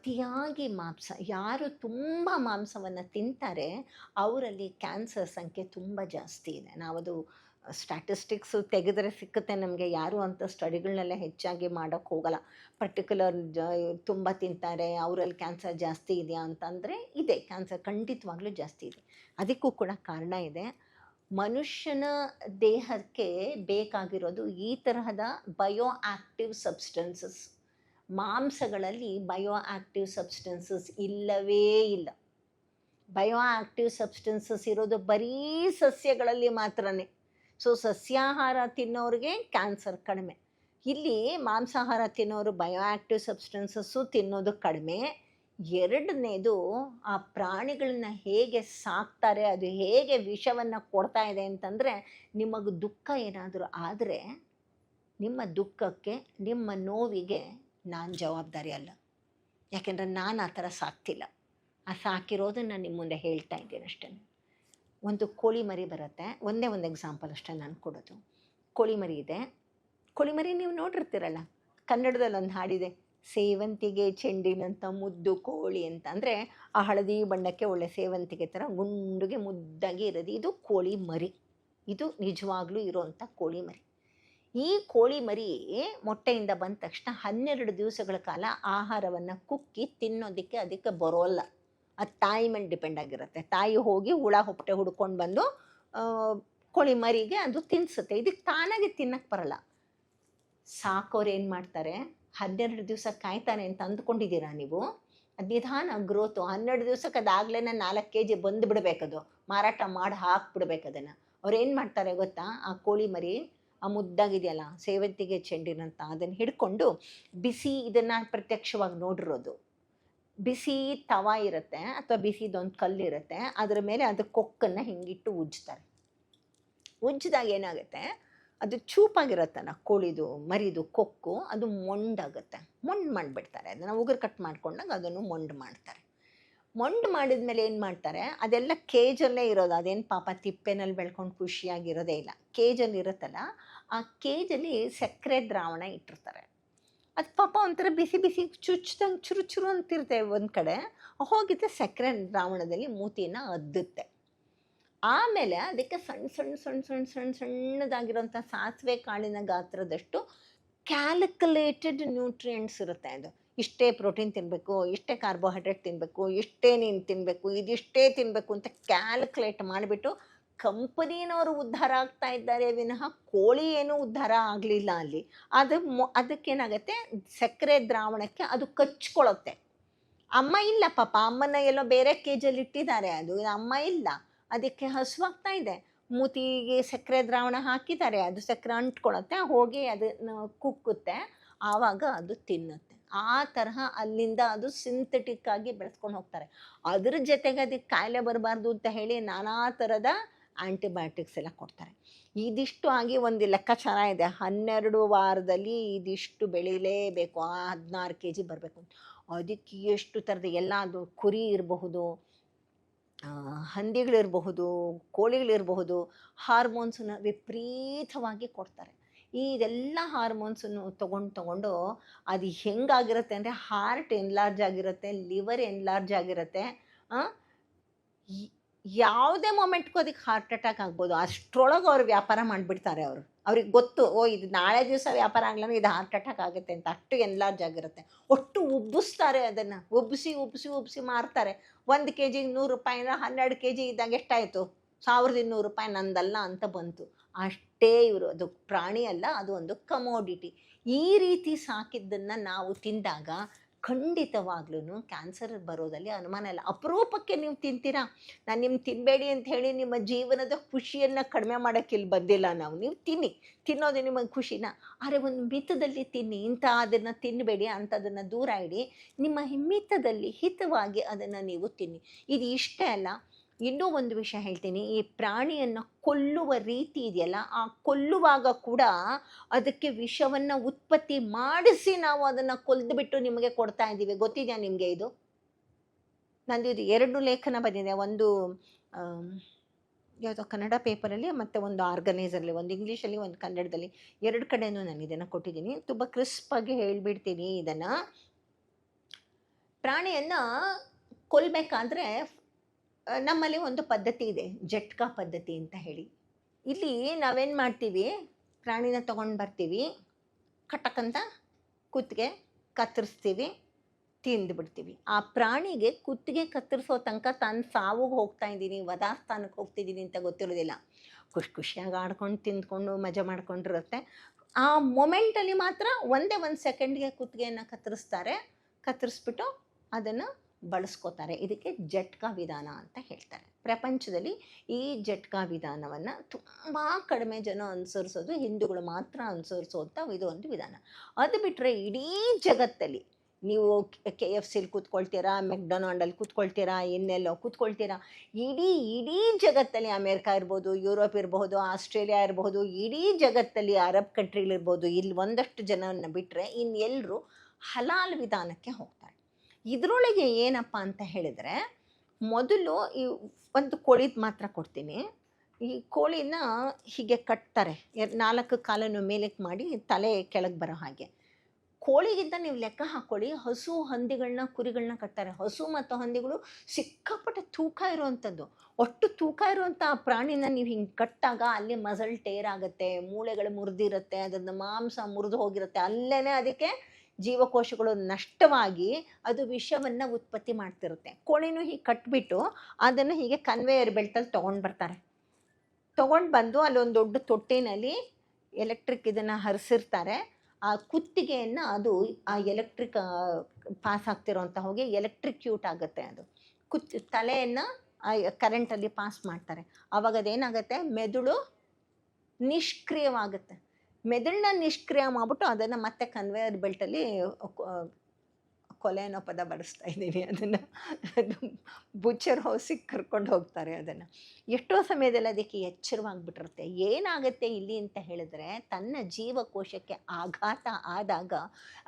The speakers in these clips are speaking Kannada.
ಅತಿಯಾಗಿ ಮಾಂಸ ಯಾರು ತುಂಬ ಮಾಂಸವನ್ನು ತಿಂತಾರೆ ಅವರಲ್ಲಿ ಕ್ಯಾನ್ಸರ್ ಸಂಖ್ಯೆ ತುಂಬ ಜಾಸ್ತಿ ಇದೆ. ನಾವದು ಸ್ಟ್ಯಾಟಿಸ್ಟಿಕ್ಸು ತೆಗೆದರೆ ಸಿಕ್ಕುತ್ತೆ ನಮಗೆ. ಯಾರು ಅಂಥ ಸ್ಟಡಿಗಳನ್ನೆಲ್ಲ ಹೆಚ್ಚಾಗಿ ಮಾಡೋಕ್ಕೆ ಹೋಗಲ್ಲ. ಪರ್ಟಿಕ್ಯುಲರ್ ತುಂಬ ತಿಂತಾರೆ ಅವರಲ್ಲಿ ಕ್ಯಾನ್ಸರ್ ಜಾಸ್ತಿ ಇದೆಯಾ ಅಂತಂದರೆ ಇದೆ, ಕ್ಯಾನ್ಸರ್ ಖಂಡಿತವಾಗ್ಲೂ ಜಾಸ್ತಿ ಇದೆ. ಅದಕ್ಕೂ ಕೂಡ ಕಾರಣ ಇದೆ. ಮನುಷ್ಯನ ದೇಹಕ್ಕೆ ಬೇಕಾಗಿರೋದು ಈ ತರಹದ ಬಯೋ ಆ್ಯಕ್ಟಿವ್ ಸಬ್ಸ್ಟೆನ್ಸಸ್. ಮಾಂಸಗಳಲ್ಲಿ ಬಯೋ ಆ್ಯಕ್ಟಿವ್ ಸಬ್ಸ್ಟೆನ್ಸಸ್ ಇಲ್ಲವೇ ಇಲ್ಲ. ಬಯೋ ಆ್ಯಕ್ಟಿವ್ ಸಬ್ಸ್ಟೆನ್ಸಸ್ ಇರೋದು ಬರೀ ಸಸ್ಯಗಳಲ್ಲಿ ಮಾತ್ರನೇ. ಸೊ ಸಸ್ಯಾಹಾರ ತಿನ್ನೋರಿಗೆ ಕ್ಯಾನ್ಸರ್ ಕಡಿಮೆ. ಇಲ್ಲಿ ಮಾಂಸಾಹಾರ ತಿನ್ನೋರು ಬಯೋ ಆ್ಯಕ್ಟಿವ್ ಸಬ್ಸ್ಟೆನ್ಸಸ್ಸು ತಿನ್ನೋದು ಕಡಿಮೆ. ಎರಡನೇದು, ಆ ಪ್ರಾಣಿಗಳನ್ನ ಹೇಗೆ ಸಾಕ್ತಾರೆ, ಅದು ಹೇಗೆ ವಿಷವನ್ನು ಕೊಡ್ತಾ ಇದೆ ಅಂತಂದರೆ, ನಿಮಗೆ ದುಃಖ ಏನಾದರೂ ಆದರೆ ನಿಮ್ಮ ದುಃಖಕ್ಕೆ, ನಿಮ್ಮ ನೋವಿಗೆ ನಾನು ಜವಾಬ್ದಾರಿ ಅಲ್ಲ. ಯಾಕೆಂದರೆ ನಾನು ಆ ಥರ ಸಾಕ್ತಿಲ್ಲ. ಆ ಸಾಕಿರೋದನ್ನು ನಿಮ್ಮ ಮುಂದೆ ಹೇಳ್ತಾ ಇದ್ದೀನಿ ಅಷ್ಟೇ. ಒಂದು ಕೋಳಿ ಮರಿ ಬರುತ್ತೆ, ಒಂದೇ ಒಂದು ಎಕ್ಸಾಂಪಲ್ ಅಷ್ಟೇ ನಾನು ಕೊಡೋದು. ಕೋಳಿ ಮರಿ ಇದೆ. ಕೋಳಿ ಮರಿ ನೀವು ನೋಡಿರ್ತೀರಲ್ಲ, ಕನ್ನಡದಲ್ಲಿ ಒಂದು ಹಾಡಿದೆ, ಸೇವಂತಿಗೆ ಚೆಂಡಿನಂಥ ಮುದ್ದು ಕೋಳಿ ಅಂತ. ಅಂದರೆ ಆ ಹಳದಿ ಬಣ್ಣಕ್ಕೆ ಒಳ್ಳೆ ಸೇವಂತಿಗೆ ಥರ ಗುಂಡುಗೆ ಮುದ್ದಾಗಿ ಇರೋದು, ಇದು ಕೋಳಿ ಮರಿ. ಇದು ನಿಜವಾಗ್ಲೂ ಇರೋವಂಥ ಕೋಳಿ ಮರಿ. ಈ ಕೋಳಿ ಮರಿ ಮೊಟ್ಟೆಯಿಂದ ಬಂದ ತಕ್ಷಣ 12 ದಿವಸಗಳ ಕಾಲ ಆಹಾರವನ್ನು ಕುಕ್ಕಿ ತಿನ್ನೋದಕ್ಕೆ ಅದಕ್ಕೆ ಬರೋಲ್ಲ. ಅದು ತಾಯಿ ಮೇಲೆ ಡಿಪೆಂಡ್ ಆಗಿರುತ್ತೆ. ತಾಯಿ ಹೋಗಿ ಹುಳ ಹೊಟ್ಟೆ ಹುಡ್ಕೊಂಡು ಬಂದು ಕೋಳಿ ಮರಿಗೆ ಅದು ತಿನ್ನಿಸುತ್ತೆ. ಇದಕ್ಕೆ ತಾನಾಗೆ ತಿನ್ನಕ್ಕೆ ಬರಲ್ಲ. ಸಾಕೋರು ಏನು ಮಾಡ್ತಾರೆ, 12 ದಿವಸ ಕಾಯ್ತಾನೆ ಅಂತ ಅಂದ್ಕೊಂಡಿದ್ದೀರಾ ನೀವು? ಅದು ನಿಧಾನ ಗ್ರೋತು. 12 ದಿವಸಕ್ಕೆ ಅದಾಗಲೇ 4 kg ಬಂದುಬಿಡ್ಬೇಕದು, ಮಾರಾಟ ಮಾಡಿ ಹಾಕ್ಬಿಡ್ಬೇಕು ಅದನ್ನು. ಅವ್ರು ಏನು ಮಾಡ್ತಾರೆ ಗೊತ್ತಾ, ಆ ಕೋಳಿ ಮರಿ ಆ ಮುದ್ದಾಗಿದೆಯಲ್ಲ ಸೇವಂತಿಗೆ ಚೆಂಡಿನಂತ, ಅದನ್ನು ಹಿಡ್ಕೊಂಡು ಬಿಸಿ, ಇದನ್ನು ಪ್ರತ್ಯಕ್ಷವಾಗಿ ನೋಡಿರೋದು, ಬಿಸಿ ತವ ಇರುತ್ತೆ ಅಥವಾ ಬಿಸಿದೊಂದು ಕಲ್ಲಿರುತ್ತೆ, ಅದರ ಮೇಲೆ ಅದು ಕೊಕ್ಕನ್ನು ಹಿಂಗಿಟ್ಟು ಉಜ್ತಾರೆ. ಉಜ್ಜಿದಾಗ ಏನಾಗುತ್ತೆ, ಅದು ಚೂಪಾಗಿರುತ್ತಲ್ಲ ಕೋಳಿದು ಮರಿದು ಕೊಕ್ಕು, ಅದು ಮೊಂಡಾಗುತ್ತೆ. ಮೊಂಡು ಮಾಡಿಬಿಡ್ತಾರೆ ಅದನ್ನು. ಉಗುರು ಕಟ್ ಮಾಡ್ಕೊಂಡಾಗ ಅದನ್ನು ಮೊಂಡು ಮಾಡ್ತಾರೆ. ಮೊಂಡು ಮಾಡಿದ ಮೇಲೆ ಏನು ಮಾಡ್ತಾರೆ, ಅದೆಲ್ಲ ಕೇಜಲ್ಲೇ ಇರೋದು. ಅದೇನು ಪಾಪ ತಿಪ್ಪೆನಲ್ಲಿ ಬೆಳ್ಕೊಂಡು ಖುಷಿಯಾಗಿರೋದೇ ಇಲ್ಲ. ಕೇಜಲ್ಲಿ ಇರುತ್ತಲ್ಲ, ಆ ಕೇಜಲ್ಲಿ ಸಕ್ಕರೆ ದ್ರಾವಣ ಇಟ್ಟಿರ್ತಾರೆ. ಅದು ಪಾಪ ಒಂಥರ ಬಿಸಿ ಬಿಸಿ ಚುಚ್ದಂಗೆ ಚುರು ಚುರು ಅಂತಿರ್ತೇವೆ ಒಂದು ಕಡೆ. ಹೋಗಿದ್ದೆ ಸಕ್ಕರೆ ದ್ರಾವಣದಲ್ಲಿ ಮೂತಿನ ಅದ್ದುತ್ತೆ. ಆಮೇಲೆ ಅದಕ್ಕೆ ಸಣ್ಣ ಸಣ್ಣ ಸಣ್ಣ ಸಣ್ಣ ಸಣ್ಣ ಸಣ್ಣದಾಗಿರೋಂಥ ಸಾಸಿವೆ ಕಾಳಿನ ಗಾತ್ರದಷ್ಟು ಕ್ಯಾಲ್ಕುಲೇಟೆಡ್ ನ್ಯೂಟ್ರಿಯೆಂಟ್ಸ್ ಇರುತ್ತೆ. ಅದು ಇಷ್ಟೇ ಪ್ರೋಟೀನ್ ತಿನ್ನಬೇಕು, ಇಷ್ಟೇ ಕಾರ್ಬೋಹೈಡ್ರೇಟ್ ತಿನ್ನಬೇಕು, ಇಷ್ಟೇ ನೀನು ತಿನ್ನಬೇಕು, ಇದಿಷ್ಟೇ ತಿನ್ನಬೇಕು ಅಂತ ಕ್ಯಾಲ್ಕುಲೇಟ್ ಮಾಡಿಬಿಟ್ಟು ಕಂಪನಿನವರು ಉದ್ಧಾರ ಆಗ್ತಾ ಇದ್ದಾರೆ ವಿನಃ ಕೋಳಿ ಏನೂ ಉದ್ಧಾರ ಆಗಲಿಲ್ಲ ಅಲ್ಲಿ. ಅದಕ್ಕೇನಾಗುತ್ತೆ, ಸಕ್ಕರೆ ದ್ರಾವಣಕ್ಕೆ ಅದು ಕಚ್ಕೊಳ್ಳುತ್ತೆ. ಅಮ್ಮ ಇಲ್ಲ ಪಾಪ, ಅಮ್ಮನ ಎಲ್ಲೋ ಬೇರೆ ಕೇಜಲ್ಲಿ ಇಟ್ಟಿದ್ದಾರೆ, ಅದು ಅಮ್ಮ ಇಲ್ಲ. ಅದಕ್ಕೆ ಹಸುವಾಗ್ತಾ ಇದೆ, ಮೂತಿಗೆ ಸಕ್ಕರೆ ದ್ರಾವಣ ಹಾಕಿದ್ದಾರೆ, ಅದು ಸಕ್ಕರೆ ಅಂಟ್ಕೊಳುತ್ತೆ, ಹೋಗಿ ಅದನ್ನು ಕುಕ್ಕುತ್ತೆ, ಆವಾಗ ಅದು ತಿನ್ನುತ್ತೆ. ಆ ತರಹ ಅಲ್ಲಿಂದ ಅದು ಸಿಂಥೆಟಿಕ್ ಆಗಿ ಬೆಳೆಸ್ಕೊಂಡು ಹೋಗ್ತಾರೆ. ಅದ್ರ ಜೊತೆಗೆ ಅದಕ್ಕೆ ಕಾಯಿಲೆ ಬರಬಾರ್ದು ಅಂತ ಹೇಳಿ ನಾನಾ ಥರದ ಆ್ಯಂಟಿಬಯೋಟಿಕ್ಸ್ ಎಲ್ಲ ಕೊಡ್ತಾರೆ. ಇದಿಷ್ಟು ಆಗಿ ಒಂದು ಲೆಕ್ಕಾಚಾರ ಇದೆ, 12 ವಾರದಲ್ಲಿ ಇದಿಷ್ಟು ಬೆಳೀಲೇಬೇಕು, 16 kg ಬರಬೇಕು. ಅದಕ್ಕೆ ಎಷ್ಟು ಥರದ ಎಲ್ಲ, ಅದು ಕುರಿ ಇರಬಹುದು, ಹಂದಿಗಳಿರಬಹುದು, ಕೋಳಿಗಳಿರಬಹುದು, ಹಾರ್ಮೋನ್ಸನ್ನು ವಿಪರೀತವಾಗಿ ಕೊಡ್ತಾರೆ. ಇದೆಲ್ಲ ಹಾರ್ಮೋನ್ಸನ್ನು ತೊಗೊಂಡು ಅದು ಹೆಂಗಾಗಿರುತ್ತೆ ಅಂದರೆ, ಹಾರ್ಟ್ ಎನ್ಲಾರ್ಜ್ ಆಗಿರುತ್ತೆ, ಲಿವರ್ ಎನ್ಲಾರ್ಜ್ ಆಗಿರುತ್ತೆ. ಯಾವುದೇ ಮೊಮೆಂಟ್ಗೂ ಅದಕ್ಕೆ ಹಾರ್ಟ್ ಅಟ್ಯಾಕ್ ಆಗ್ಬೋದು. ಅಷ್ಟರೊಳಗೆ ಅವ್ರು ವ್ಯಾಪಾರ ಮಾಡಿಬಿಡ್ತಾರೆ. ಅವ್ರಿಗೆ ಗೊತ್ತು, ಇದು ನಾಳೆ ದಿವಸ ವ್ಯಾಪಾರ ಆಗ್ಲೂ ಇದು ಹಾರ್ಟ್ ಅಟ್ಯಾಕ್ ಆಗುತ್ತೆ ಅಂತ. ಅಷ್ಟು ಎನ್ಲಾರ್ಜ್ ಆಗಿರುತ್ತೆ. ಒಟ್ಟು ಉಬ್ಬಿಸ್ತಾರೆ, ಅದನ್ನು ಉಬ್ಬಿಸಿ ಉಬ್ಬಿಸಿ ಉಬ್ಬಿಸಿ ಮಾರ್ತಾರೆ. 1 kg 100 ರೂಪಾಯಿನ 12 kg ಇದ್ದಾಗ ಎಷ್ಟಾಯಿತು, 1200 ರೂಪಾಯಿ ನಂದಲ್ಲ ಅಂತ ಬಂತು. ಅಷ್ಟೇ ಇವರು, ಅದು ಪ್ರಾಣಿ ಅಲ್ಲ, ಅದು ಒಂದು ಕಮೋಡಿಟಿ. ಈ ರೀತಿ ಸಾಕಿದ್ದನ್ನು ನಾವು ತಿಂದಾಗ ಖಂಡಿತವಾಗ್ಲೂ ಕ್ಯಾನ್ಸರ್ ಬರೋದಲ್ಲಿ ಅನುಮಾನ ಇಲ್ಲ. ಅಪರೂಪಕ್ಕೆ ನೀವು ತಿಂತೀರಾ. ನಾನು ನಿಮ್ಗೆ ತಿನ್ನಬೇಡಿ ಅಂತ ಹೇಳಿ ನಿಮ್ಮ ಜೀವನದ ಖುಷಿಯನ್ನು ಕಡಿಮೆ ಮಾಡೋಕ್ಕೆ ಇಲ್ಲಿ ಬಂದಿಲ್ಲ ನಾವು. ನೀವು ತಿನ್ನೋದು ನಿಮಗೆ ಖುಷಿನ, ಆದರೆ ಒಂದು ಮಿತದಲ್ಲಿ ತಿನ್ನಿ. ಅದನ್ನು ತಿನ್ನಬೇಡಿ, ಅಂಥದನ್ನು ದೂರ ಇಡಿ. ನಿಮ್ಮ ಮಿತದಲ್ಲಿ ಹಿತವಾಗಿ ಅದನ್ನು ನೀವು ತಿನ್ನಿ. ಇದು ಇಷ್ಟೇ ಅಲ್ಲ, ಇನ್ನೂ ಒಂದು ವಿಷಯ ಹೇಳ್ತೀನಿ. ಈ ಪ್ರಾಣಿಯನ್ನು ಕೊಲ್ಲುವ ರೀತಿ ಇದೆಯಲ್ಲ, ಆ ಕೊಲ್ಲುವಾಗ ಕೂಡ ಅದಕ್ಕೆ ವಿಷವನ್ನು ಉತ್ಪತ್ತಿ ಮಾಡಿಸಿ ನಾವು ಅದನ್ನು ಕೊಲ್ದುಬಿಟ್ಟು ನಿಮಗೆ ಕೊಡ್ತಾ ಇದ್ದೀವಿ. ಗೊತ್ತಿದೆಯಾ ನಿಮಗೆ ಇದು? ನಂದು ಇದು 2 ಲೇಖನ ಬಂದಿದೆ. ಒಂದು ಯಾವುದೋ ಕನ್ನಡ ಪೇಪರಲ್ಲಿ ಮತ್ತು ಒಂದು ಆರ್ಗನೈಸರಲ್ಲಿ, ಒಂದು ಇಂಗ್ಲೀಷಲ್ಲಿ ಒಂದು ಕನ್ನಡದಲ್ಲಿ, 2 ಕಡೆಯೂ ನಾನು ಇದನ್ನು ಕೊಟ್ಟಿದ್ದೀನಿ. ತುಂಬ ಕ್ರಿಸ್ಪಾಗಿ ಹೇಳಿಬಿಡ್ತೀನಿ ಇದನ್ನು. ಪ್ರಾಣಿಯನ್ನು ಕೊಲ್ಲಬೇಕಾದ್ರೆ ನಮ್ಮಲ್ಲಿ ಒಂದು ಪದ್ಧತಿ ಇದೆ, ಜಟ್ಕಾ ಪದ್ಧತಿ ಅಂತ ಹೇಳಿ. ಇಲ್ಲಿ ನಾವೇನು ಮಾಡ್ತೀವಿ, ಪ್ರಾಣಿನ ತೊಗೊಂಡು ಬರ್ತೀವಿ, ಕಟಕಂತ ಕುತ್ತಿಗೆ ಕತ್ತರಿಸ್ತೀವಿ, ತಿಂದುಬಿಡ್ತೀವಿ. ಆ ಪ್ರಾಣಿಗೆ ಕುತ್ತಿಗೆ ಕತ್ತರಿಸೋ ತನಕ ತಾನು ಸಾವಿಗೆ ಹೋಗ್ತಾ ಇದ್ದೀನಿ, ವಧಾಸ್ಥಾನಕ್ಕೆ ಹೋಗ್ತಿದ್ದೀನಿ ಅಂತ ಗೊತ್ತಿರೋದಿಲ್ಲ. ಖುಷಿಯಾಗಿ ಆಡ್ಕೊಂಡು ತಿಂದ್ಕೊಂಡು ಮಜಾ ಮಾಡ್ಕೊಂಡಿರುತ್ತೆ. ಆ ಮೊಮೆಂಟಲ್ಲಿ ಮಾತ್ರ ಒಂದೇ ಒಂದು ಸೆಕೆಂಡ್ಗೆ ಕುತ್ತಿಗೆಯನ್ನು ಕತ್ತರಿಸ್ಬಿಟ್ಟು ಅದನ್ನು ಬಳಸ್ಕೋತಾರೆ. ಇದಕ್ಕೆ ಜಟ್ಕಾ ವಿಧಾನ ಅಂತ ಹೇಳ್ತಾರೆ. ಪ್ರಪಂಚದಲ್ಲಿ ಈ ಜಟ್ಕಾ ವಿಧಾನವನ್ನು ತುಂಬ ಕಡಿಮೆ ಜನ ಅನುಸರಿಸೋದು, ಹಿಂದೂಗಳು ಮಾತ್ರ ಅನುಸರಿಸೋಂಥ ಇದು ಒಂದು ವಿಧಾನ. ಅದು ಬಿಟ್ಟರೆ ಇಡೀ ಜಗತ್ತಲ್ಲಿ ನೀವು KFCಲಿ ಕೂತ್ಕೊಳ್ತೀರಾ, ಮೆಕ್ಡೊನಾಲ್ಡಲ್ಲಿ ಕೂತ್ಕೊಳ್ತೀರಾ, ಇನ್ನೆಲ್ಲೋ ಕೂತ್ಕೊಳ್ತೀರಾ, ಇಡೀ ಜಗತ್ತಲ್ಲಿ ಅಮೇರಿಕಾ ಇರ್ಬೋದು, ಯುರೋಪ್ ಇರಬಹುದು, ಆಸ್ಟ್ರೇಲಿಯಾ ಇರಬಹುದು, ಇಡೀ ಜಗತ್ತಲ್ಲಿ ಅರಬ್ ಕಂಟ್ರಿಲಿರ್ಬೋದು, ಇಲ್ಲಿ ಒಂದಷ್ಟು ಜನವನ್ನು ಬಿಟ್ಟರೆ ಇನ್ನೆಲ್ಲರೂ ಹಲಾಲ್ ವಿಧಾನಕ್ಕೆ ಹೋಗ್ತಾರೆ. ಇದರೊಳಗೆ ಏನಪ್ಪ ಅಂತ ಹೇಳಿದರೆ, ಮೊದಲು ಈ ಒಂದು ಕೋಳಿದು ಮಾತ್ರ ಕೊಡ್ತೀನಿ. ಈ ಕೋಳಿನ ಹೀಗೆ ಕಟ್ತಾರೆ, 4 ಕಾಲನ್ನು ಮೇಲಕ್ಕೆ ಮಾಡಿ ತಲೆ ಕೆಳಗೆ ಬರೋ ಹಾಗೆ. ಕೋಳಿಗಿಂತ ನೀವು ಲೆಕ್ಕ ಹಾಕ್ಕೊಳ್ಳಿ, ಹಸು ಹಂದಿಗಳನ್ನ ಕುರಿಗಳನ್ನ ಕಟ್ತಾರೆ. ಹಸು ಮತ್ತು ಹಂದಿಗಳು ಸಿಕ್ಕಾಪಟ್ಟೆ ತೂಕ ಇರುವಂಥದ್ದು. ಒಟ್ಟು ತೂಕ ಇರುವಂಥ ಪ್ರಾಣಿನ ನೀವು ಹಿಂಗೆ ಕಟ್ಟಾಗ ಅಲ್ಲಿ ಮಸಲ್ ಟೇರ್ ಆಗುತ್ತೆ, ಮೂಳೆಗಳು ಮುರಿದಿರುತ್ತೆ, ಅದನ್ನು ಮಾಂಸ ಮುರಿದು ಹೋಗಿರುತ್ತೆ, ಅಲ್ಲೇ ಅದಕ್ಕೆ ಜೀವಕೋಶಗಳು ನಷ್ಟವಾಗಿ ಅದು ವಿಷವನ್ನು ಉತ್ಪತ್ತಿ ಮಾಡ್ತಿರುತ್ತೆ. ಕೋಳಿನೂ ಹೀಗೆ ಕಟ್ಬಿಟ್ಟು ಅದನ್ನು ಹೀಗೆ ಕನ್ವೇಯರ್ ಬೆಲ್ಟಲ್ಲಿ ತೊಗೊಂಡು ಬಂದು ಅಲ್ಲೊಂದು ದೊಡ್ಡ ತೊಟ್ಟಿನಲ್ಲಿ ಎಲೆಕ್ಟ್ರಿಕ್ ಇದನ್ನು ಹರಿಸಿರ್ತಾರೆ. ಆ ಕುತ್ತಿಗೆಯನ್ನು ಅದು ಆ ಎಲೆಕ್ಟ್ರಿಕ್ ಪಾಸ್ ಆಗ್ತಿರೋಂಥ ಹೋಗಿ ಎಲೆಕ್ಟ್ರಿಕ್ಯೂಟ್ ಆಗುತ್ತೆ. ಅದು ತಲೆಯನ್ನು ಆ ಕರೆಂಟಲ್ಲಿ ಪಾಸ್ ಮಾಡ್ತಾರೆ. ಆವಾಗ ಅದೇನಾಗುತ್ತೆ, ಮೆದುಳು ನಿಷ್ಕ್ರಿಯವಾಗುತ್ತೆ. ಮೆದುಳನ್ನ ನಿಷ್ಕ್ರಿಯ ಮಾಡಿಬಿಟ್ಟು ಅದನ್ನು ಮತ್ತೆ ಕನ್ವೇಯರ್ ಬೆಲ್ಟಲ್ಲಿ ಕೊಲೆ ಅನ್ನೋ ಪದ ಬಳಸ್ತಾ ಇದ್ದೀನಿ, ಅದನ್ನು ಬುಚ್ಚರ್ ಹೌಸಿಗೆ ಕರ್ಕೊಂಡು ಹೋಗ್ತಾರೆ. ಅದನ್ನು ಎಷ್ಟೋ ಸಮಯದಲ್ಲಿ ಅದಕ್ಕೆ ಎಚ್ಚರವಾಗಿಬಿಟ್ಟಿರುತ್ತೆ. ಏನಾಗುತ್ತೆ ಇಲ್ಲಿ ಅಂತ ಹೇಳಿದ್ರೆ, ತನ್ನ ಜೀವಕೋಶಕ್ಕೆ ಆಘಾತ ಆದಾಗ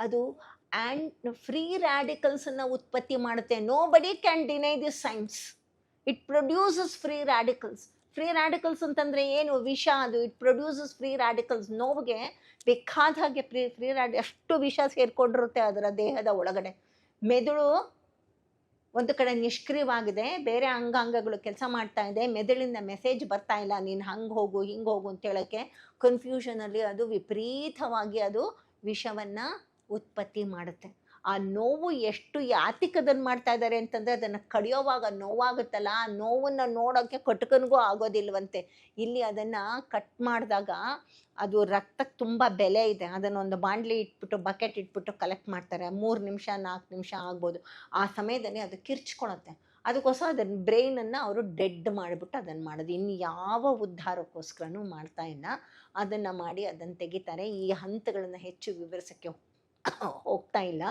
ಅದು ಫ್ರೀ ರ್ಯಾಡಿಕಲ್ಸನ್ನು ಉತ್ಪತ್ತಿ ಮಾಡುತ್ತೆ. ನೋ ಬಡಿ can deny this science. It produces free radicals. Free radicals ಅಂತಂದರೆ ಏನು? ವಿಷ. ಅದು ಇಟ್ ಪ್ರೊಡ್ಯೂಸಸ್ ಫ್ರೀ ರ್ಯಾಡಿಕಲ್ಸ್. ನೋವಿಗೆ ಬೇಕಾದ ಹಾಗೆ ಫ್ರೀ ಅಷ್ಟು ವಿಷ ಸೇರಿಕೊಂಡಿರುತ್ತೆ ಅದರ ದೇಹದ ಒಳಗಡೆ. ಮೆದುಳು ಒಂದು ಕಡೆ ನಿಷ್ಕ್ರಿಯವಾಗಿದೆ, ಬೇರೆ ಅಂಗಾಂಗಗಳು ಕೆಲಸ ಮಾಡ್ತಾ ಇದೆ, ಮೆದುಳಿಂದ ಮೆಸೇಜ್ ಬರ್ತಾ ಇಲ್ಲ, ನೀನು ಹಂಗೆ ಹೋಗು ಹಿಂಗೆ ಹೋಗು ಅಂತ ಹೇಳೋಕ್ಕೆ. ಕನ್ಫ್ಯೂಷನಲ್ಲಿ ಅದು ವಿಪರೀತವಾಗಿ ಅದು ವಿಷವನ್ನು ಉತ್ಪತ್ತಿ ಮಾಡುತ್ತೆ. ಆ ನೋವು ಎಷ್ಟು ಯಾತಿಕದನ್ನು ಮಾಡ್ತಾ ಇದ್ದಾರೆ ಅಂತಂದರೆ, ಅದನ್ನು ಕಡಿಯೋವಾಗ ನೋವಾಗುತ್ತಲ್ಲ, ಆ ನೋವನ್ನು ನೋಡೋಕ್ಕೆ ಕಟ್ಕನಿಗೂ ಆಗೋದಿಲ್ವಂತೆ. ಇಲ್ಲಿ ಅದನ್ನು ಕಟ್ ಮಾಡಿದಾಗ ಅದು ರಕ್ತಕ್ಕೆ ತುಂಬ ಬೆಲೆ ಇದೆ. ಅದನ್ನೊಂದು ಬಾಂಡ್ಲಿ ಇಟ್ಬಿಟ್ಟು ಬಕೆಟ್ ಇಟ್ಬಿಟ್ಟು ಕಲೆಕ್ಟ್ ಮಾಡ್ತಾರೆ. 3 ನಿಮಿಷ 4 ನಿಮಿಷ ಆಗ್ಬೋದು. ಆ ಸಮಯದಲ್ಲಿ ಅದು ಕಿರ್ಚ್ಕೊಳುತ್ತೆ. ಅದಕ್ಕೋಸ್ಕರ ಅದನ್ನು ಬ್ರೈನನ್ನು ಅವರು ಡೆಡ್ ಮಾಡಿಬಿಟ್ಟು ಅದನ್ನು ಮಾಡೋದು. ಇನ್ನು ಯಾವ ಉದ್ಧಾರಕ್ಕೋಸ್ಕರನೂ ಮಾಡ್ತಾ ಇಲ್ಲ. ಅದನ್ನು ಮಾಡಿ ಅದನ್ನು ತೆಗಿತಾರೆ. ಈ ಹಂತಗಳನ್ನು ಹೆಚ್ಚು ವಿವರಿಸೋಕ್ಕೆ ಹೋಗ್ತಾ ಇಲ್ಲ.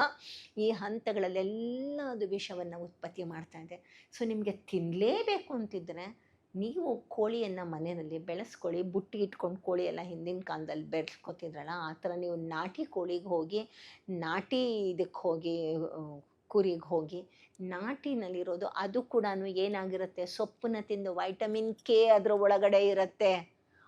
ಈ ಹಂತಗಳಲ್ಲೆಲ್ಲ ಅದು ವಿಷವನ್ನು ಉತ್ಪತ್ತಿ ಮಾಡ್ತಾ ಇದೆ. ಸೊ ನಿಮಗೆ ತಿನ್ನಲೇಬೇಕು ಅಂತಿದ್ರೆ ನೀವು ಕೋಳಿಯನ್ನು ಮನೆಯಲ್ಲಿ ಬೆಳೆಸ್ಕೊಳ್ಳಿ. ಬುಟ್ಟಿ ಇಟ್ಕೊಂಡು ಕೋಳಿ ಎಲ್ಲ ಹಿಂದಿನ ಕಾಲದಲ್ಲಿ ಬೆಳೆಸ್ಕೊತಿದ್ರಲ್ಲ, ಆ ಥರ ನೀವು ನಾಟಿ ಕೋಳಿಗೆ ಹೋಗಿ, ನಾಟಿ ಇದಕ್ಕೆ ಹೋಗಿ, ಕುರಿಗೆ ಹೋಗಿ, ನಾಟಿನಲ್ಲಿರೋದು ಅದು ಕೂಡ ಏನಾಗಿರುತ್ತೆ, ಸೊಪ್ಪನ್ನ ತಿಂದು ವೈಟಮಿನ್ K ಅದರ ಒಳಗಡೆ ಇರುತ್ತೆ,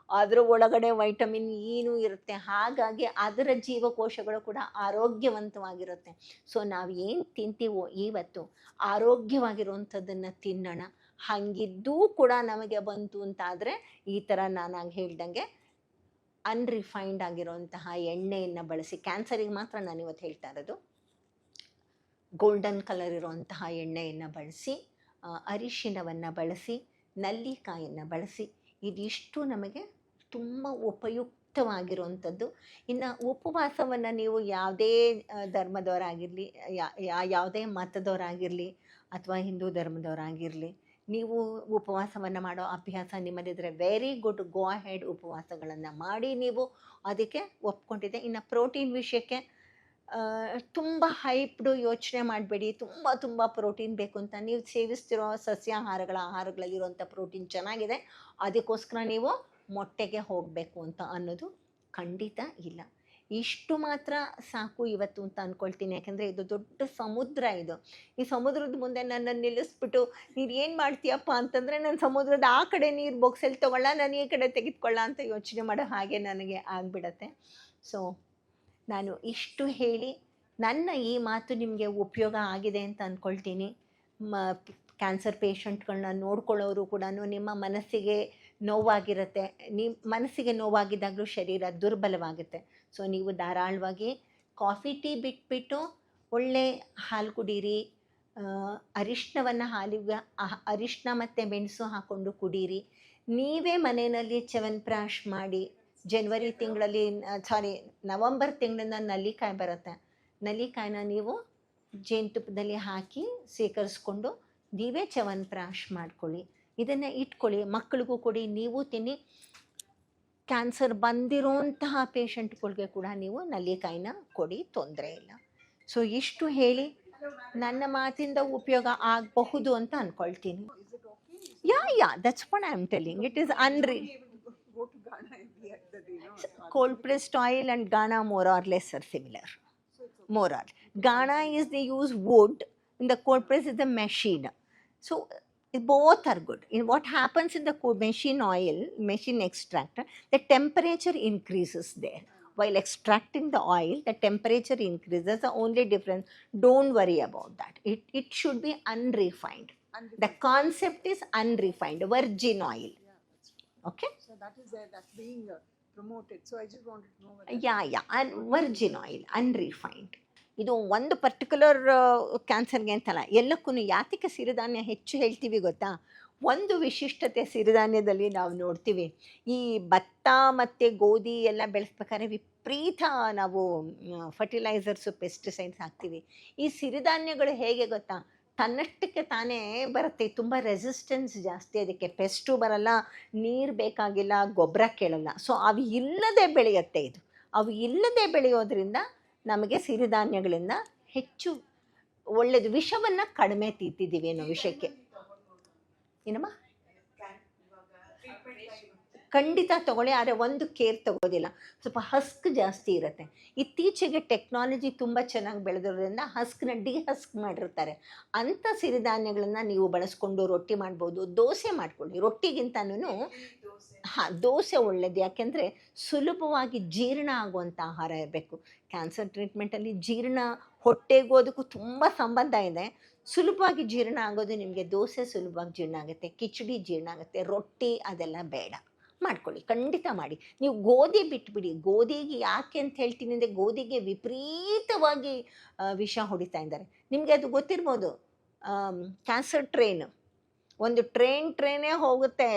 ಅದರ ಒಳಗಡೆ ವೈಟಮಿನ್ Eನೂ ಇರುತ್ತೆ. ಹಾಗಾಗಿ ಅದರ ಜೀವಕೋಶಗಳು ಕೂಡ ಆರೋಗ್ಯವಂತವಾಗಿರುತ್ತೆ. ಸೊ ನಾವು ಏನು ತಿಂತೀವೋ ಇವತ್ತು ಆರೋಗ್ಯವಾಗಿರುವಂಥದ್ದನ್ನು ತಿನ್ನೋಣ. ಹಾಗಿದ್ದೂ ಕೂಡ ನಮಗೆ ಬಂತು ಅಂತಾದರೆ ಈ ಥರ ನಾನಾಗಿ ಹೇಳ್ದಂಗೆ ಅನ್ರಿಫೈನ್ಡ್ ಆಗಿರೋಂತಹ ಎಣ್ಣೆಯನ್ನು ಬಳಸಿ, ಕ್ಯಾನ್ಸರಿಗೆ ಮಾತ್ರ ನಾನು ಇವತ್ತು ಹೇಳ್ತಾ ಇರೋದು, ಗೋಲ್ಡನ್ ಕಲರ್ ಇರುವಂತಹ ಎಣ್ಣೆಯನ್ನು ಬಳಸಿ, ಅರಿಶಿಣವನ್ನು ಬಳಸಿ, ನಲ್ಲಿಕಾಯನ್ನು ಬಳಸಿ, ಇದಿಷ್ಟು ನಮಗೆ ತುಂಬ ಉಪಯುಕ್ತವಾಗಿರುವಂಥದ್ದು. ಇನ್ನು ಉಪವಾಸವನ್ನು ನೀವು ಯಾವುದೇ ಧರ್ಮದವರಾಗಿರಲಿ, ಯಾವುದೇ ಮತದವರಾಗಿರಲಿ ಅಥವಾ ಹಿಂದೂ ಧರ್ಮದವರಾಗಿರಲಿ, ನೀವು ಉಪವಾಸವನ್ನು ಮಾಡೋ ಅಭ್ಯಾಸ ನಿಮ್ಮದಿದ್ದರೆ ವೆರಿ ಗುಡ್, ಗೋ ಅಹೆಡ್. ಉಪವಾಸಗಳನ್ನು ಮಾಡಿ ನೀವು ಅದಕ್ಕೆ ಒಪ್ಕೊಂಡಿದೆ. ಇನ್ನು ಪ್ರೋಟೀನ್ ವಿಷಯಕ್ಕೆ ತುಂಬ ಹೈಪ್ಡು ಯೋಚನೆ ಮಾಡಬೇಡಿ. ತುಂಬ ಪ್ರೋಟೀನ್ ಬೇಕು ಅಂತ ನೀವು ಸೇವಿಸ್ತಿರೋ ಆಹಾರಗಳಲ್ಲಿರುವಂಥ ಪ್ರೋಟೀನ್ ಚೆನ್ನಾಗಿದೆ, ಅದಕ್ಕೋಸ್ಕರ ನೀವು ಮೊಟ್ಟೆಗೆ ಹೋಗಬೇಕು ಅಂತ ಅನ್ನೋದು ಖಂಡಿತ ಇಲ್ಲ. ಇಷ್ಟು ಮಾತ್ರ ಸಾಕು ಇವತ್ತು ಅಂತ ಅಂದ್ಕೊಳ್ತೀನಿ. ಯಾಕೆಂದರೆ ಇದು ದೊಡ್ಡ ಸಮುದ್ರ. ಈ ಸಮುದ್ರದ ಮುಂದೆ ನನ್ನನ್ನು ನಿಲ್ಲಿಸ್ಬಿಟ್ಟು ನೀನು ಏನು ಮಾಡ್ತೀಯಪ್ಪ ಅಂತಂದರೆ, ನಾನು ಸಮುದ್ರದ ಆ ಕಡೆ ನೀರು ಬೊಕ್ಸಲ್ಲಿ ತೊಗೊಳ್ಳ, ನಾನು ಈ ಕಡೆ ತೆಗೆದುಕೊಳ್ಳ ಅಂತ ಯೋಚನೆ ಮಾಡೋ ಹಾಗೆ ನನಗೆ ಆಗಿಬಿಡತ್ತೆ. ಸೊ ನಾನು ಇಷ್ಟು ಹೇಳಿ ನನ್ನ ಈ ಮಾತು ನಿಮಗೆ ಉಪಯೋಗ ಆಗಿದೆ ಅಂತ ಅಂದ್ಕೊಳ್ತೀನಿ. ಮ ಕ್ಯಾನ್ಸರ್ ಪೇಷಂಟ್ಗಳನ್ನ ನೋಡ್ಕೊಳ್ಳೋರು ಕೂಡ ನಿಮ್ಮ ಮನಸ್ಸಿಗೆ ನೋವಾಗಿರುತ್ತೆ. ಮನಸ್ಸಿಗೆ ನೋವಾಗಿದ್ದಾಗಲೂ ಶರೀರ ದುರ್ಬಲವಾಗುತ್ತೆ. ಸೊ ನೀವು ಧಾರಾಳವಾಗಿ ಕಾಫಿ ಟೀ ಬಿಟ್ಬಿಟ್ಟು ಒಳ್ಳೆ ಹಾಲು ಕುಡೀರಿ. ಅರಿಶಿಣವನ್ನು ಹಾಲಿಗೆ ಅರಿಶಿಣ ಮತ್ತು ಮೆಣಸು ಹಾಕ್ಕೊಂಡು ಕುಡೀರಿ. ನೀವೇ ಮನೆಯಲ್ಲಿ ಚ್ಯವನ್ಪ್ರಾಶ್ ಮಾಡಿ. ಜನವರಿ ತಿಂಗಳಲ್ಲಿ ನವಂಬರ್ ತಿಂಗಳಿಂದ ನಲ್ಲಿಕಾಯಿ ಬರುತ್ತೆ. ನಲ್ಲಿಕಾಯಿನ ನೀವು ಜೇನುತುಪ್ಪದಲ್ಲಿ ಹಾಕಿ ಸ್ವೀಕರಿಸ್ಕೊಂಡು ನೀವೇ ಚ್ಯವನ್ಪ್ರಾಶ್ ಮಾಡ್ಕೊಳ್ಳಿ. ಇದನ್ನು ಇಟ್ಕೊಳ್ಳಿ, ಮಕ್ಕಳಿಗೂ ಕೊಡಿ, ನೀವು ತಿನ್ನಿ. ಕ್ಯಾನ್ಸರ್ ಬಂದಿರೋಂತಹ ಪೇಷಂಟ್ಗಳಿಗೆ ಕೂಡ ನೀವು ನಲ್ಲಿಕಾಯಿನ ಕೊಡಿ, ತೊಂದರೆ ಇಲ್ಲ. ಸೊ ಇಷ್ಟು ಹೇಳಿ ನನ್ನ ಮಾತಿಂದ ಉಪಯೋಗ ಆಗಬಹುದು ಅಂತ ಅಂದ್ಕೊಳ್ತೀನಿ. Yeah that's what I am telling. It is cold pressed oil and Ghana more or less are similar. More or Ghana is they use wood, in the cold press is the machine. So both are good. In what happens in the machine extractor, the temperature increases there. While extracting the oil, the temperature increases. That's the only difference. Don't worry about that. It should be unrefined. The concept is unrefined, virgin oil. Okay? So that is there, that's being promoted. So I just wanted to know whether... and virgin oil, unrefined. ಇದು ಒಂದು ಪರ್ಟಿಕ್ಯುಲರ್ ಕ್ಯಾನ್ಸರ್ಗೆ ಅಂತಲ್ಲ, ಎಲ್ಲಕ್ಕೂ ಯಾತಕ್ಕೆ ಸಿರಿಧಾನ್ಯ ಹೆಚ್ಚು ಹೇಳ್ತೀವಿ ಗೊತ್ತಾ? ಒಂದು ವಿಶಿಷ್ಟತೆ ಸಿರಿಧಾನ್ಯದಲ್ಲಿ ನಾವು ನೋಡ್ತೀವಿ. ಈ ಭತ್ತ ಮತ್ತು ಗೋಧಿ ಎಲ್ಲ ಬೆಳೆಸ್ಬೇಕಾದ್ರೆ ವಿಪರೀತ ನಾವು ಫರ್ಟಿಲೈಸರ್ಸು, ಪೆಸ್ಟಿಸೈಡ್ಸ್ ಹಾಕ್ತೀವಿ. ಈ ಸಿರಿಧಾನ್ಯಗಳು ಹೇಗೆ ಗೊತ್ತಾ? ತನ್ನಷ್ಟಕ್ಕೆ ತಾನೇ ಬರುತ್ತೆ. ತುಂಬ ರೆಸಿಸ್ಟೆನ್ಸ್ ಜಾಸ್ತಿ, ಅದಕ್ಕೆ ಪೆಸ್ಟು ಬರಲ್ಲ, ನೀರು ಬೇಕಾಗಿಲ್ಲ, ಗೊಬ್ಬರ ಕೇಳಲ್ಲ. ಸೊ ಅವು ಇಲ್ಲದೆ ಬೆಳೆಯುತ್ತೆ ಇದು. ಅವು ಇಲ್ಲದೆ ಬೆಳೆಯೋದ್ರಿಂದ ನಮಗೆ ಸಿರಿಧಾನ್ಯಗಳಿಂದ ಹೆಚ್ಚು ಒಳ್ಳೆಯದು. ವಿಷವನ್ನು ಕಡಿಮೆ ತಿಂತಿದ್ದೀವಿ ಅನ್ನೋ ವಿಷಯಕ್ಕೆ ಏನಮ್ಮ ಖಂಡಿತ ತಗೊಳ್ಳಿ, ಆದರೆ ಒಂದು ಕೇರ್ ತಗೋದಿಲ್ಲ. ಸ್ವಲ್ಪ ಹಸ್ಕ್ ಜಾಸ್ತಿ ಇರುತ್ತೆ. ಇತ್ತೀಚೆಗೆ ಟೆಕ್ನಾಲಜಿ ತುಂಬ ಚೆನ್ನಾಗಿ ಬೆಳೆದಿರೋದ್ರಿಂದ ಹಸ್ಕ್ನ ಡಿಹಸ್ಕ್ ಮಾಡಿರ್ತಾರೆ. ಅಂಥ ಸಿರಿಧಾನ್ಯಗಳನ್ನು ನೀವು ಬಳಸ್ಕೊಂಡು ರೊಟ್ಟಿ ಮಾಡ್ಬೋದು, ದೋಸೆ ಮಾಡ್ಕೊಳ್ಳಿ. ರೊಟ್ಟಿಗಿಂತನೂ ದೋಸೆ ಒಳ್ಳೆಯದು. ಯಾಕೆಂದರೆ ಸುಲಭವಾಗಿ ಜೀರ್ಣ ಆಗುವಂಥ ಆಹಾರ ಇರಬೇಕು. ಕ್ಯಾನ್ಸರ್ ಟ್ರೀಟ್ಮೆಂಟಲ್ಲಿ ಜೀರ್ಣ ಹೊಟ್ಟೆಗೂ ಅದಕ್ಕೂ ತುಂಬ ಸಂಬಂಧ ಇದೆ. ಸುಲಭವಾಗಿ ಜೀರ್ಣ ಆಗೋದು ನಿಮಗೆ ದೋಸೆ ಸುಲಭವಾಗಿ ಜೀರ್ಣ ಆಗುತ್ತೆ, ಕಿಚಡಿ ಜೀರ್ಣ ಆಗುತ್ತೆ, ರೊಟ್ಟಿ ಅದೆಲ್ಲ ಬೇಡ. ಮಾಡ್ಕೊಳ್ಳಿ, ಖಂಡಿತ ಮಾಡಿ. ನೀವು ಗೋಧಿ ಬಿಟ್ಬಿಡಿ. ಗೋಧಿಗೆ ಯಾಕೆ ಅಂತ ಹೇಳ್ತೀನಿ ಅಂದರೆ, ಗೋಧಿಗೆ ವಿಪರೀತವಾಗಿ ವಿಷ ಹೊಡಿತಾ ಇದ್ದಾರೆ. ನಿಮಗೆ ಅದು ಗೊತ್ತಿರ್ಬೋದು. ಕ್ಯಾನ್ಸರ್ ಒಂದು ಟ್ರೈನೇ ಹೋಗುತ್ತೆ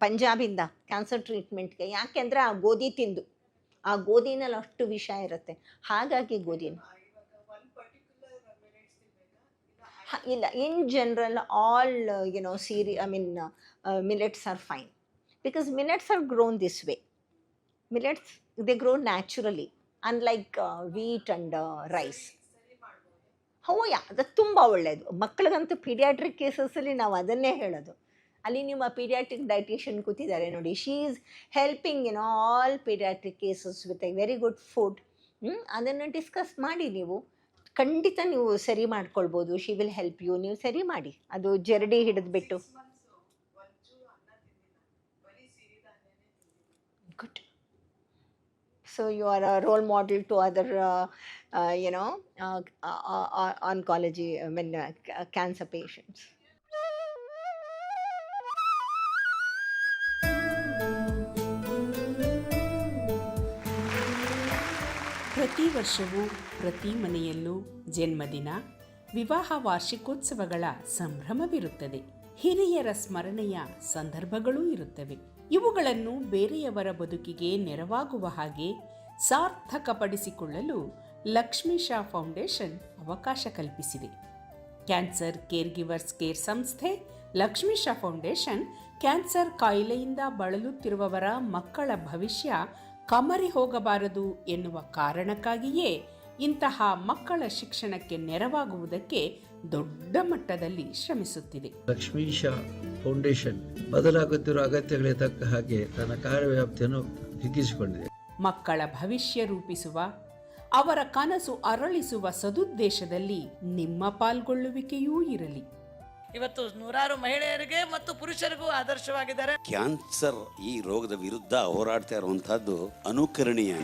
ಪಂಜಾಬಿಂದ ಕ್ಯಾನ್ಸರ್ ಟ್ರೀಟ್ಮೆಂಟ್ಗೆ. ಯಾಕೆಂದರೆ ಆ ಗೋಧಿ ತಿಂದು, ಆ ಗೋಧಿನಲ್ಲಿ ಅಷ್ಟು ವಿಷ ಇರುತ್ತೆ. ಹಾಗಾಗಿ ಗೋಧಿನ ಇಲ್ಲ, in general all millets are fine, because millets are grown this way. Millets, they grow naturally, unlike wheat and rice. ಅದು ತುಂಬ ಒಳ್ಳೆಯದು. ಮಕ್ಕಳಿಗಂತೂ ಪೀಡಿಯಾಟ್ರಿಕ್ ಕೇಸಸಲ್ಲಿ ನಾವು ಅದನ್ನೇ ಹೇಳೋದು. ಅಲ್ಲಿ ನಿಮ್ಮ ಪೀಡಿಯಾಟ್ರಿಕ್ ಡೈಟಿಷಿಯನ್ ಕೂತಿದ್ದಾರೆ ನೋಡಿ, she is helping all paediatric cases with a very good food. ಅದನ್ನು ಡಿಸ್ಕಸ್ ಮಾಡಿ, ನೀವು ಖಂಡಿತ ನೀವು ಸರಿ ಮಾಡ್ಕೊಳ್ಬೋದು. She will help you. ನೀವು ಸರಿ ಮಾಡಿ, ಅದು ಜರಡಿ ಹಿಡಿದ್ಬಿಟ್ಟು. Good. So you are a role model to other oncology, cancer patients. ಪ್ರತಿ ವರ್ಷವೂ ಪ್ರತಿ ಮನೆಯಲ್ಲೂ ಜನ್ಮದಿನ, ವಿವಾಹ ವಾರ್ಷಿಕೋತ್ಸವಗಳ ಸಂಭ್ರಮವಿರುತ್ತದೆ. ಹಿರಿಯರ ಸ್ಮರಣೆಯ ಸಂದರ್ಭಗಳೂ ಇರುತ್ತವೆ. ಇವುಗಳನ್ನು ಬೇರೆಯವರ ಬದುಕಿಗೆ ನೆರವಾಗುವ ಹಾಗೆ ಸಾರ್ಥಕಪಡಿಸಿಕೊಳ್ಳಲು ಲಕ್ಷ್ಮೀಶಾ ಫೌಂಡೇಶನ್ ಅವಕಾಶ ಕಲ್ಪಿಸಿದೆ. ಕ್ಯಾನ್ಸರ್ ಕೇರ್ ಗಿವರ್ಸ್ ಕೇರ್ ಸಂಸ್ಥೆ ಲಕ್ಷ್ಮೀಶಾ ಫೌಂಡೇಶನ್ ಕ್ಯಾನ್ಸರ್ ಕಾಯಿಲೆಯಿಂದ ಬಳಲುತ್ತಿರುವವರ ಮಕ್ಕಳ ಭವಿಷ್ಯ ಕಮರಿ ಹೋಗಬಾರದು ಎನ್ನುವ ಕಾರಣಕ್ಕಾಗಿಯೇ ಇಂತಹ ಮಕ್ಕಳ ಶಿಕ್ಷಣಕ್ಕೆ ನೆರವಾಗುವುದಕ್ಕೆ ದೊಡ್ಡ ಮಟ್ಟದಲ್ಲಿ ಶ್ರಮಿಸುತ್ತಿದೆ. ಲಕ್ಷ್ಮೀಶಾ ಫೌಂಡೇಶನ್ ಬದಲಾಗುತ್ತಿರುವ ಅಗತ್ಯಗಳಿಗೆ ತಕ್ಕ ಹಾಗೆ ತನ್ನ ಕಾರ್ಯವ್ಯಾಪ್ತಿಯನ್ನು ಹಿಗ್ಗಿಸಿಕೊಂಡಿದೆ. ಮಕ್ಕಳ ಭವಿಷ್ಯ ರೂಪಿಸುವ, ಅವರ ಕನಸು ಅರಳಿಸುವ ಸದುದ್ದೇಶದಲ್ಲಿ ನಿಮ್ಮ ಪಾಲ್ಗೊಳ್ಳುವಿಕೆಯೂ ಇರಲಿ. ಇವತ್ತು ನೂರಾರು ಮಹಿಳೆಯರಿಗೆ ಮತ್ತು ಪುರುಷರಿಗೂ ಆದರ್ಶವಾಗಿದ್ದಾರೆ. ಕ್ಯಾನ್ಸರ್ ಈ ರೋಗದ ವಿರುದ್ಧ ಹೋರಾಡ್ತಾ ಇರುವಂತಹದ್ದು ಅನುಕರಣೀಯ.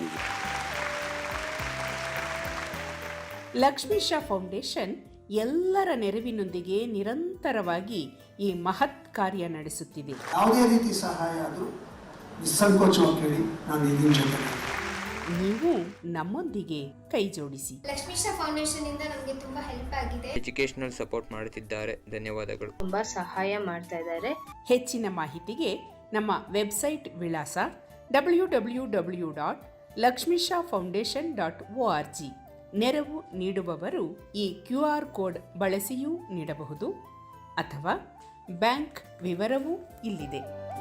ಲಕ್ಷ್ಮೀಶಾ ಫೌಂಡೇಶನ್ ಎಲ್ಲರ ನೆರವಿನೊಂದಿಗೆ ನಿರಂತರವಾಗಿ ಈ ಮಹತ್ ಕಾರ್ಯ ನಡೆಸುತ್ತಿದೆ. ಯಾವುದೇ ರೀತಿ ಸಹಾಯ ಆದರೂ ನಿಸ್ಸಂಕೋಚವಾಗಿ ಕೇಳಿ, ನಾನು ಇದೀನಿ ಜೊತೆ. ನೀವು ನಮ್ಮೊಂದಿಗೆ ಕೈ ಜೋಡಿಸಿ. ಲಕ್ಷ್ಮೀಶಾ ಫೌಂಡೇಶನ್ ಇಂದ ನಮಗೆ ತುಂಬಾ ಹೆಲ್ಪ್ ಆಗಿದೆ. ಎಜುಕೇಶನಲ್ ಸಪೋರ್ಟ್ ಮಾಡುತ್ತಿದ್ದಾರೆ. ಧನ್ಯವಾದಗಳು. ತುಂಬಾ ಸಹಾಯ ಮಾಡ್ತಾ ಇದ್ದಾರೆ. ಹೆಚ್ಚಿನ ಮಾಹಿತಿಗೆ ನಮ್ಮ ವೆಬ್ಸೈಟ್ ವಿಳಾಸ www.lakshmishafoundation.org. ನೆರವು ನೀಡುವವರು ಈ QR ಕೋಡ್ ಬಳಸಿಯೂ ನೀಡಬಹುದು ಅಥವಾ ಬ್ಯಾಂಕ್ ವಿವರವೂ ಇಲ್ಲಿದೆ.